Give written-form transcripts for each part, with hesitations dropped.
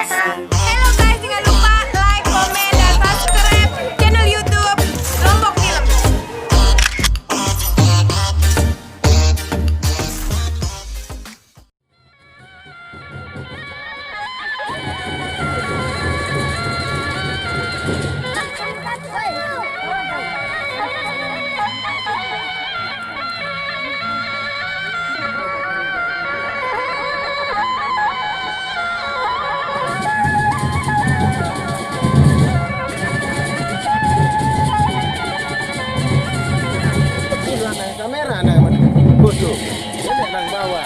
Hello guys, jangan lupa like, komen, dan subscribe channel YouTube Lombok Film. Kamera nah foto ini nang bawah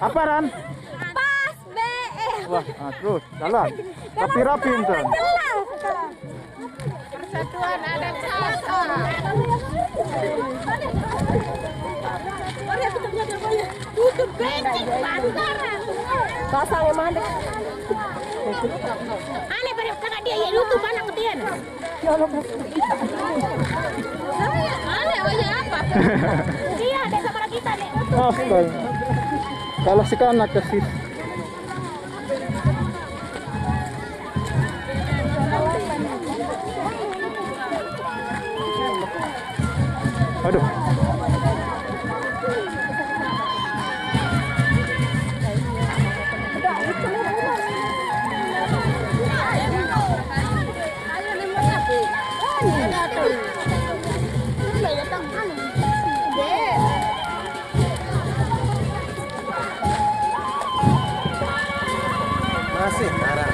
apa Ran? Pas BM. Wah, terus jalan. Tapi rapi entar. Persatuan adat Salsa. Tutup becek bantaran. Pasang yang mana? Aneh pada kakak dia ya tutup anak ketian. Aneh aja apa? Iya, desa para kita deh. Astaga. Kalau si kanak kasih. Aduh. Masih marah.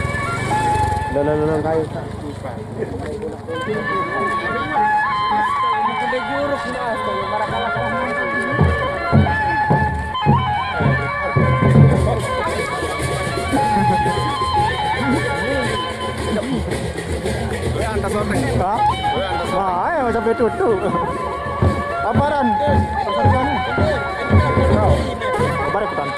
Dalam kayu tak lupa. Gede jurus mas, marah kalah. Antas sorting. Hah? Wah, ayo sampai tutup. Aparan. Persatuan. Tahu. Kabar ikutan.